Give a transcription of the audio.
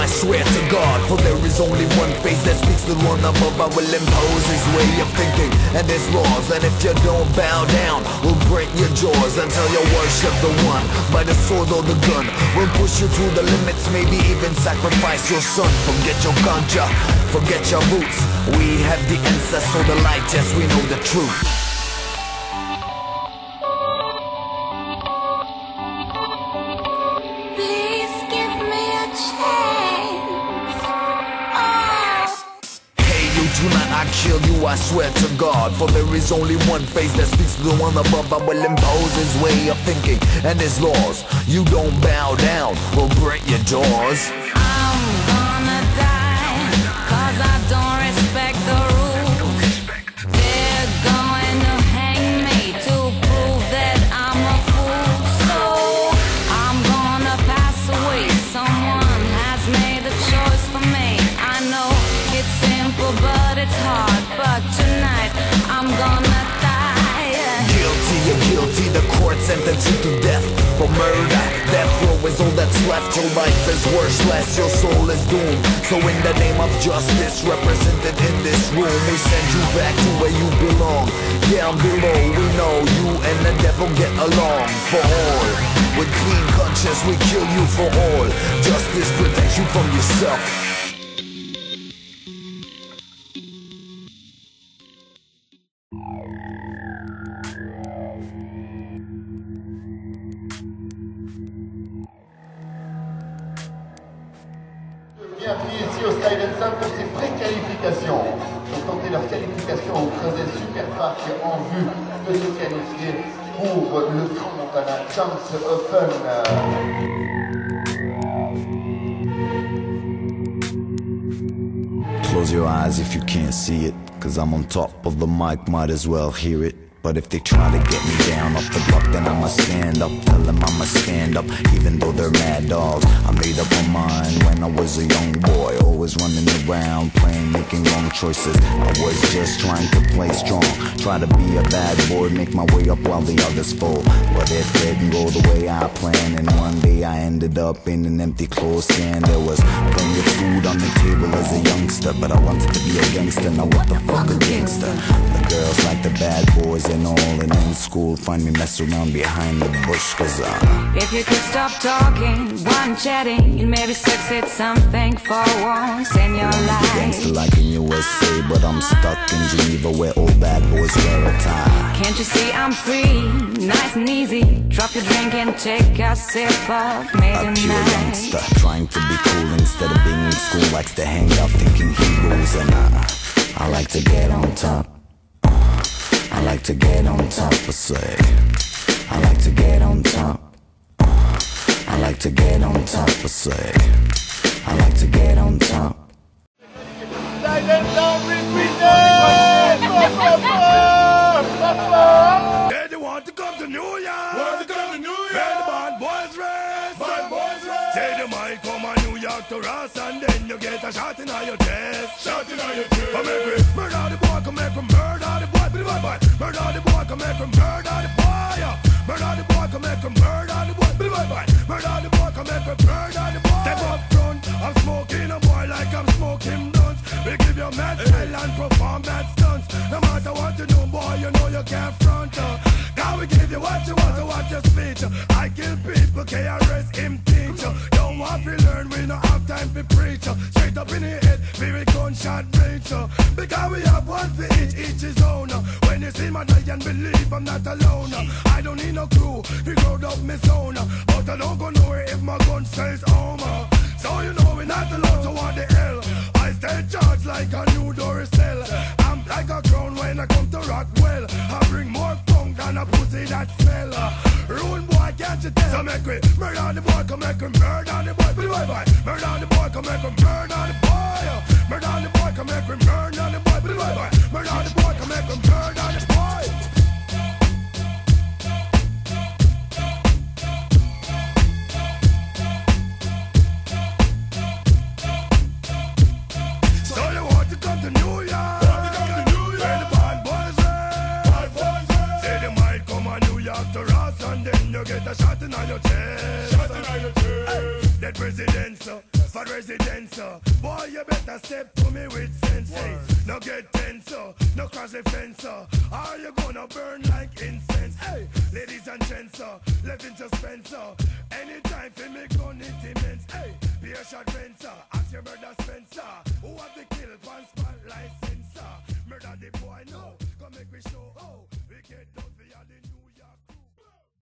swear to God, for there is only one face that speaks, the one above. I will impose his way of thinking and his laws, and if you don't bow down, we'll break your jaws until you worship the one by the sword or the gun. We'll push you to the limits, maybe even sacrifice your son. Forget your ganja, forget your roots. We have the answer, so the light, yes, we know the truth. Please give me a chance. Oh. Hey, you tonight I kill you, I swear to God, for there is only one face that speaks to the one above. I will impose his way of thinking and his laws. You don't bow down, we'll break your jaws. I'm gonna die, 'cause I don't respect the rules. They're going to hang me to prove that I'm a fool. So I'm gonna pass away. Someone has made a choice for me. I know it's simple but it's hard, but tonight I'm gonna die. Guilty, you're guilty, the court sentenced you to death for murder. Death row is all that's left, your life is worthless, your soul is doomed. So in the name of justice represented in this room, we send you back to where you belong. Down below, we know you and the devil get along. For all, with clean conscience we kill you for all. Justice protects you from yourself. Bienvenue ici au Style & pour ces pré-qualifications. Pour tenter leur qualification au Creuset Super Park en vue de se qualifier pour le Transmontana Chance Open. Close your eyes if you can't see it, 'cause I'm on top of the mic, might as well hear it. But if they try to get me down off the block, then I'ma stand up. Tell them I'ma stand up, even though they're mad dogs. I made up my mind when I was a young boy, always running around, playing, making wrong choices. I was just trying to play strong, try to be a bad boy, make my way up while the others fall. But it didn't go the way I planned, and one day I ended up in an empty clothesstand. There was plenty of food on the table as a youngster, but I wanted to be a gangster. Now what the fuck a gangster? The girls like the bad boys and all, and in school find me mess around behind the bush, 'cause If you could stop talking, one chatting, you maybe succeed something for once in your life. Gangster like in USA, but I'm stuck in Geneva where all bad boys wear a tie. Can't you see I'm free, nice and easy? Drop your drink and take a sip of A midnight. pure youngster trying to be cool instead of being in school, likes to hang out thinking he rules, and I like to get on top. I like to get on top, I say. I like to get on top. I like to get on top, I say. I like to get on top. Yeah, they want to come to New York. Want to come to New York. Where the bad boys race. Bad boys race. Say they might come to New York to us, and then you get a shot in your chest. Shot in your chest. Come make me murder the boy. Come make me murder the boy. Murder the boy. Come make me murder the boy. Murder the boy. Come make me murder the boy. Murder the boy. Come make me murder the boy. Step up front. I'm smoking a boy like I'm smoking blunts. We give you mad style and perform bad stunts. No matter what you do, boy, you know you can't front. Now we give you what you want to watch your speech. I kill people, KRS him teach. Don't want to learn, we don't have time to preach. Straight up in the head, very gunshot range. Because we have one for each his own. When you see my day and believe I'm not alone. I don't need no crew, we growed up my zone. But I don't go nowhere if my gun stays home. So you know we're not alone, so what the hell? I stay charged like a new door cell. I'm like a crown when I come to rock well. I bring more funk than a pussy that smell. Rude boy, can't you tell? So make we murder the boy, come make we murder the boy. Murder the boy, come make we murder the boy. Murder the boy, come make we murder the boy. Murder the boy, come make we murder the boy. So you want to come to New York? Where the bad boys race. Say they might come to New York to us, and then you get a shot in your chest. Hey, that president, so for residence. Boy, you better step to me with sense. Hey, no get tense, no cross the fence. Are you gonna burn like incense? Hey, ladies and gents, left in suspense. Anytime for me gun it immense. Hey, be a shot fencer, ask your brother Spencer, who have the